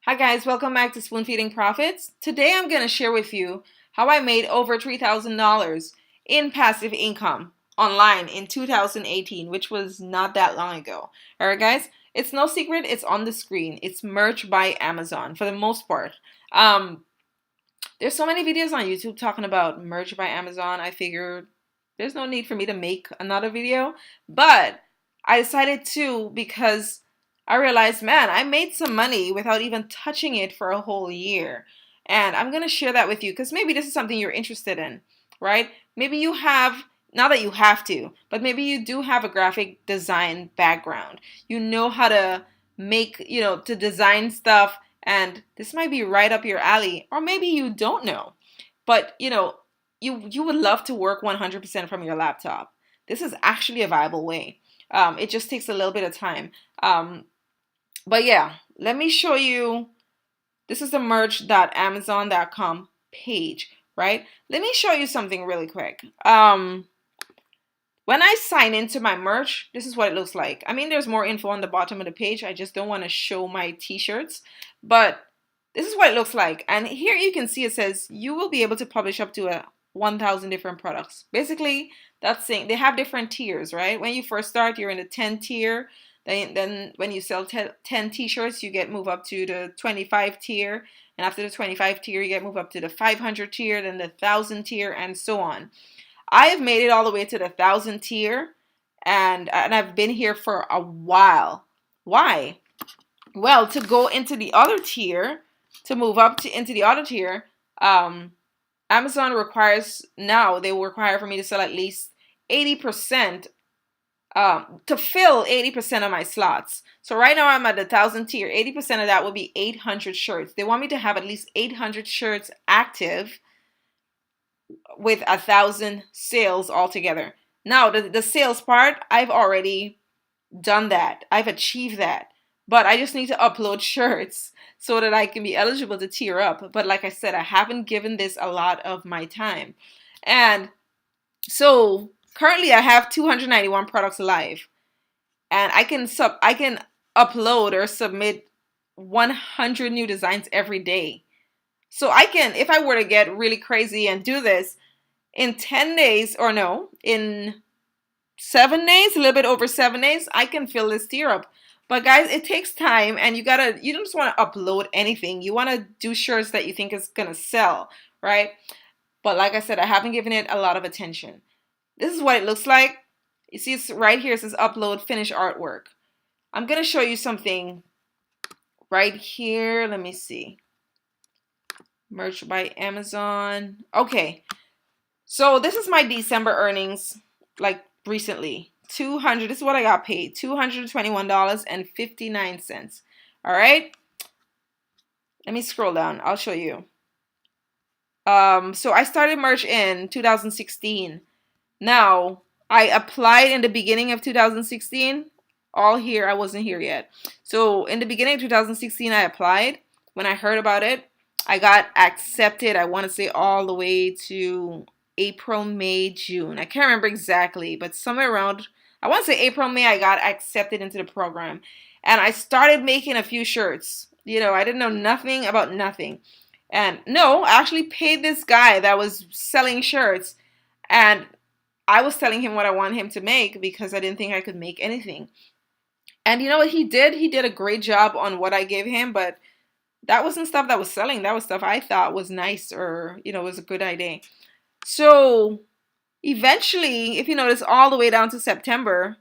Hi guys, welcome back to Spoon Feeding Profits. Today I'm going to share with you how I made over $3,000 in passive income online in 2018, which was not that long ago. Alright guys, it's no secret, it's on the screen. It's Merch by Amazon for the most part. There's so many videos on YouTube talking about Merch by Amazon. I figured there's no need for me to make another video, but I decided to because I realized, man, I made some money without even touching it for a whole year. And I'm going to share that with you because maybe this is something you're interested in, right? Maybe you have, not that you have to, but maybe you do have a graphic design background. You know how to make, to design stuff, and this might be right up your alley. Or maybe you don't know, but you would love to work 100% from your laptop. This is actually a viable way. It just takes a little bit of time. But yeah, let me show you. This is the merch.amazon.com page, right? Let me show you something really quick. When I sign into my merch, this is what it looks like. I mean, there's more info on the bottom of the page. I just don't want to show my t-shirts, but this is what it looks like. And here you can see it says you will be able to publish up to 1,000 different products. Basically, that's saying they have different tiers, right? When you first start, you're in the 10 tier. Then when you sell 10 t-shirts, you get move up to the 25 tier. And after the 25 tier, you get move up to the 500 tier, then the 1,000 tier, and so on. I have made it all the way to the 1,000 tier, and I've been here for a while. Why? Well, to go into the other tier, to move up to into the other tier, Amazon requires now they will require for me to sell at least 80%, to fill 80% of my slots. So right now I'm at the 1,000 tier. 80% of that will be 800 shirts. They want me to have at least 800 shirts active with 1,000 sales altogether. Now the sales part, I've already done that. I've achieved that. But I just need to upload shirts so that I can be eligible to tier up. But like I said, I haven't given this a lot of my time. And so currently I have 291 products live. And I can upload or submit 100 new designs every day. So I can, if I were to get really crazy and do this in 10 days, or no, in 7 days, a little bit over 7 days, I can fill this tier up. But guys, it takes time, and you don't just want to upload anything. You want to do shirts that you think is gonna sell, right? But like I said, I haven't given it a lot of attention. This is what it looks like. You see, it's right here. It says upload finish artwork. I'm gonna show you something right here. Let me see. Merch by Amazon. Okay, so this is my December earnings, like recently. This is what I got paid. $221.59. All right. Let me scroll down. I'll show you. So I started merch in 2016. Now, I applied in the beginning of 2016. All here, I wasn't here yet. So in the beginning of 2016, I applied. When I heard about it, I got accepted, I want to say all the way to April, May, June. I can't remember exactly, but somewhere around, I want to say April, May, I got accepted into the program. And I started making a few shirts. I didn't know nothing about nothing. And no, I actually paid this guy that was selling shirts. And I was telling him what I wanted him to make because I didn't think I could make anything. And you know what he did? He did a great job on what I gave him, but that wasn't stuff that was selling. That was stuff I thought was nice, or, was a good idea. So eventually, if you notice, all the way down to September,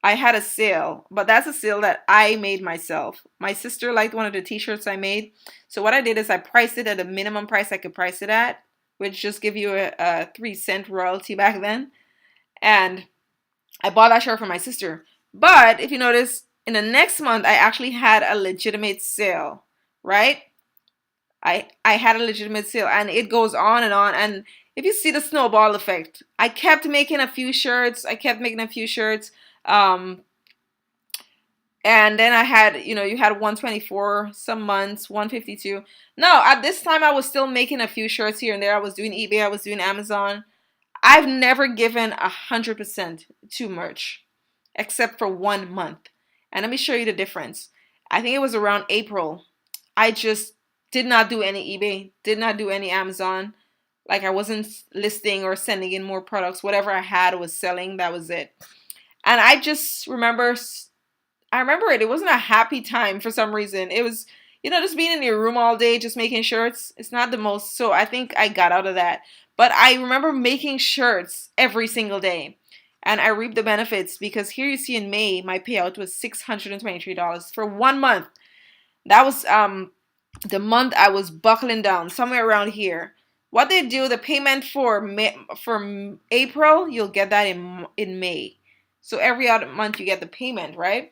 I had a sale, but that's a sale that I made myself. My sister liked one of the t-shirts I made. So what I did is I priced it at a minimum price I could price it at, which just give you a 3-cent royalty back then. And I bought that shirt for my sister. But if you notice, in the next month, I actually had a legitimate sale, right? I had a legitimate sale, and it goes on. And if you see the snowball effect, I kept making a few shirts. And then I had, you had 124 some months, 152. No, at this time I was still making a few shirts here and there. I was doing eBay, I was doing Amazon. I've never given 100% to merch, except for 1 month. And let me show you the difference. I think it was around April. I just did not do any eBay, did not do any Amazon. Like I wasn't listing or sending in more products. Whatever I had was selling. That was it. And I just remember, I remember it. It wasn't a happy time for some reason. It was, just being in your room all day, just making shirts. It's not the most. So I think I got out of that. But I remember making shirts every single day. And I reaped the benefits because here you see in May, my payout was $623 for 1 month. That was the month I was buckling down, somewhere around here. What they do, the payment for April, you'll get that in May. So every other month you get the payment, right?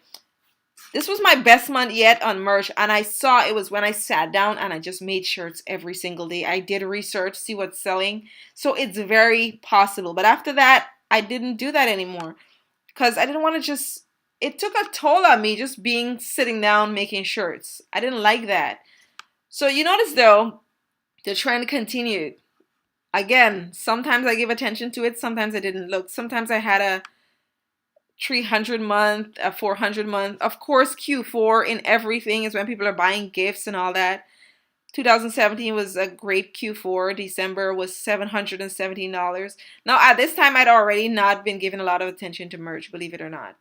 This was my best month yet on merch, and I saw it was when I sat down and I just made shirts every single day. I did research, see what's selling. So it's very possible. But after that, I didn't do that anymore because I didn't want to just, it took a toll on me just sitting down making shirts. I didn't like that. So you notice though, the trend continued. Again, sometimes I give attention to it, sometimes I didn't look. Sometimes I had a 300 month, a 400 month. Of course, Q4 in everything is when people are buying gifts and all that. 2017 was a great Q4. December was $717. Now, at this time, I'd already not been giving a lot of attention to merch, believe it or not.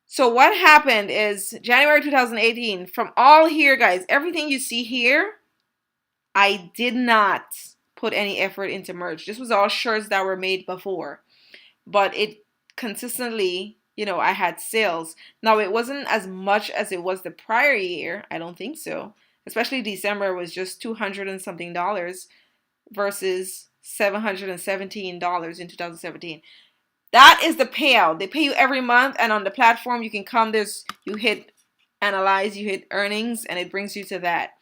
So what happened is January 2018, from all here, guys, everything you see here, I did not put any effort into merch. This was all shirts that were made before. But it consistently, I had sales. Now, it wasn't as much as it was the prior year. I don't think so. Especially December was just $200 and something versus $717 in 2017. That is the payout. They pay you every month, and on the platform you can come, you hit analyze, you hit earnings, and it brings you to that.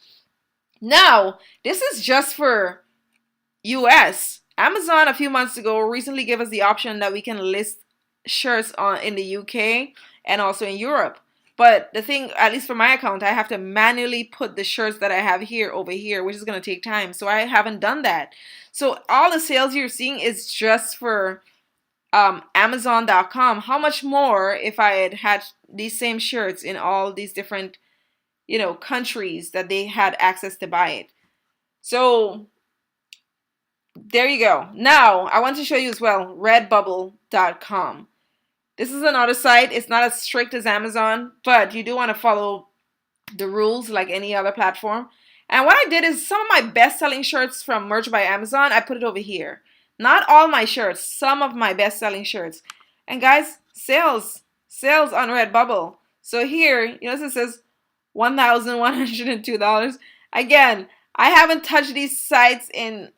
Now, this is just for US. Amazon a few months ago recently gave us the option that we can list shirts in the UK and also in Europe. But the thing, at least for my account, I have to manually put the shirts that I have here over here, which is going to take time. So I haven't done that. So all the sales you're seeing is just for Amazon.com. How much more if I had these same shirts in all these different, countries that they had access to buy it? So there you go. Now, I want to show you as well, redbubble.com. This is another site. It's not as strict as Amazon, but you do want to follow the rules like any other platform. And what I did is some of my best-selling shirts from Merch by Amazon, I put it over here. Not all my shirts, some of my best-selling shirts. And guys, sales on Redbubble. So here, it says $1,102. Again, I haven't touched these sites in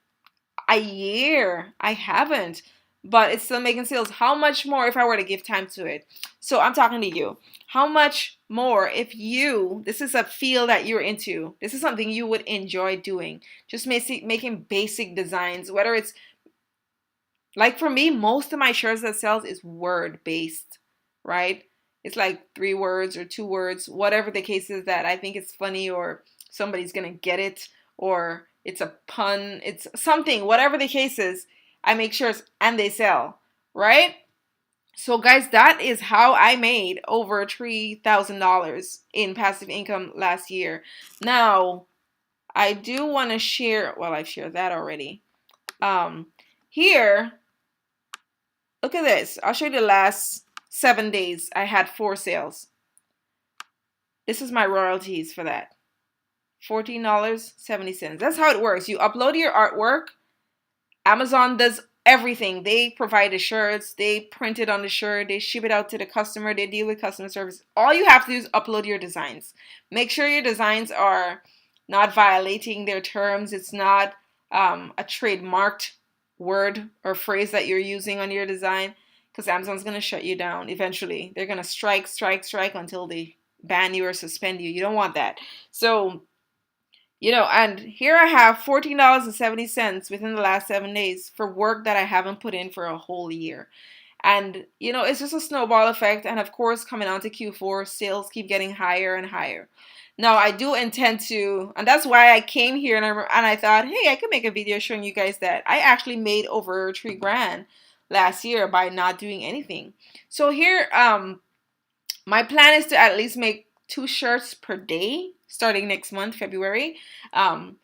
a year. I haven't. But it's still making sales. How much more if I were to give time to it? So I'm talking to you. How much more if this is a field that you're into, this is something you would enjoy doing, just making basic designs, whether it's, like for me, most of my shirts that sells is word based, right? It's like 3 words or 2 words, whatever the case is that I think it's funny or somebody's going to get it or it's a pun, it's something, whatever the case is. I make shirts and they sell, right? So guys, that is how I made over $3,000 in passive income last year. Now, I do want to share, well, I've shared that already. Here, look at this. I'll show you the last 7 days. I had 4 sales. This is my royalties for that. $14.70. That's how it works. You upload your artwork. Amazon does everything. They provide the shirts, they print it on the shirt, they ship it out to the customer, they deal with customer service. All you have to do is upload your designs. Make sure your designs are not violating their terms. It's not a trademarked word or phrase that you're using on your design, because Amazon's going to shut you down eventually. They're going to strike until they ban you or suspend you. You don't want that. So and here I have $14.70 within the last 7 days for work that I haven't put in for a whole year. And, it's just a snowball effect. And of course, coming on to Q4, sales keep getting higher and higher. Now, I do intend to, and that's why I came here and I thought, hey, I could make a video showing you guys that I actually made over $3,000 last year by not doing anything. So here, my plan is to at least make 2 shirts per day starting next month, February. And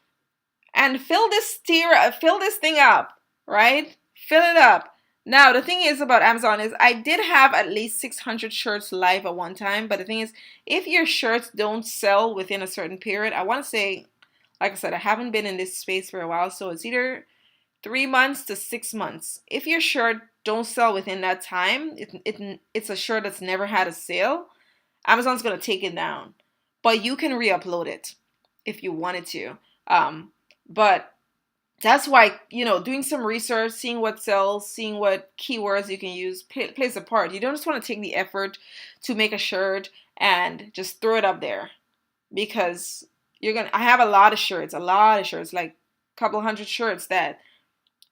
fill this thing up, right? Fill it up. Now, the thing is about Amazon is I did have at least 600 shirts live at one time, but the thing is, if your shirts don't sell within a certain period, I want to say, like I said, I haven't been in this space for a while, so it's either 3 months to 6 months. If your shirt don't sell within that time, it's a shirt that's never had a sale, Amazon's going to take it down. But you can re-upload it if you wanted to. But that's why, doing some research, seeing what sells, seeing what keywords you can use plays a part. You don't just want to take the effort to make a shirt and just throw it up there, because I have a lot of shirts, like a couple hundred shirts that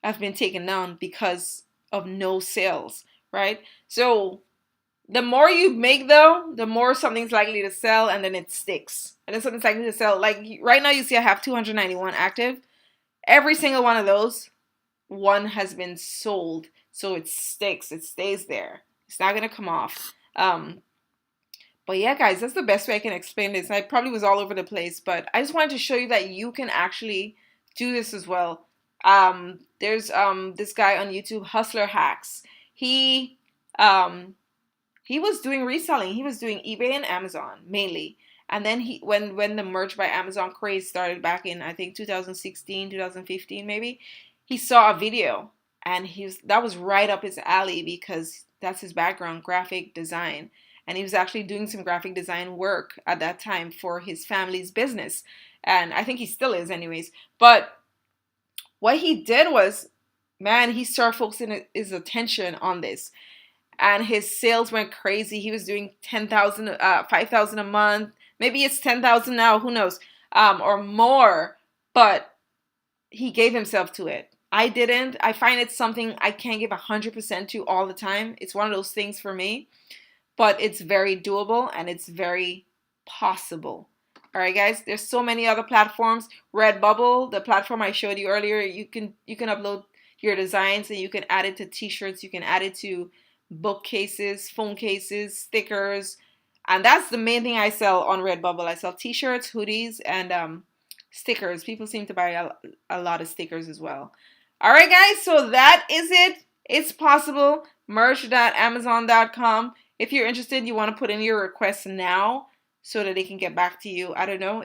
have been taken down because of no sales, right? So the more you make, though, the more something's likely to sell, and then it sticks. And then something's likely to sell. Like right now, you see I have 291 active. Every single one of those, one has been sold. So it sticks. It stays there. It's not going to come off. But yeah, guys, that's the best way I can explain this. I probably was all over the place, but I just wanted to show you that you can actually do this as well. There's this guy on YouTube, Hustler Hacks. He was doing reselling. He was doing eBay and Amazon mainly. And then when the Merch by Amazon craze started back in, I think 2016, 2015 maybe, he saw a video, and that was right up his alley, because that's his background, graphic design. And he was actually doing some graphic design work at that time for his family's business. And I think he still is anyways. But what he did was, man, he started focusing his attention on this. And his sales went crazy. He was doing 10,000, 5,000 a month. Maybe it's 10,000 now, who knows, or more. But he gave himself to it. I didn't. I find it's something I can't give 100% to all the time. It's one of those things for me. But it's very doable, and it's very possible. All right, guys. There's so many other platforms. Redbubble, the platform I showed you earlier, you can upload your designs, and you can add it to t-shirts. You can add it to bookcases, phone cases, stickers. And that's the main thing I sell on Redbubble. I sell t-shirts, hoodies, and stickers. People seem to buy a lot of stickers as well. All right, guys. So that is it. It's possible. Merch.amazon.com. If you're interested, you want to put in your requests now so that they can get back to you. I don't know.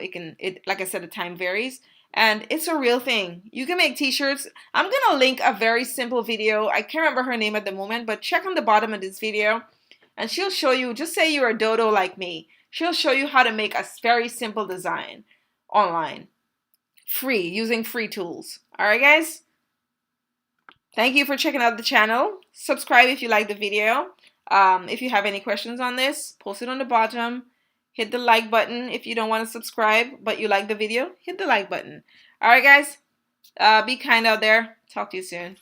Like I said, the time varies. And it's a real thing. You can make t-shirts. I'm going to link a very simple video. I can't remember her name at the moment, but check on the bottom of this video. And she'll show you, just say you're a dodo like me. She'll show you how to make a very simple design online. Free, using free tools. All right, guys? Thank you for checking out the channel. Subscribe if you like the video. If you have any questions on this, post it on the bottom. Hit the like button. If you don't want to subscribe, but you like the video, hit the like button. All right, guys. Be kind out there. Talk to you soon.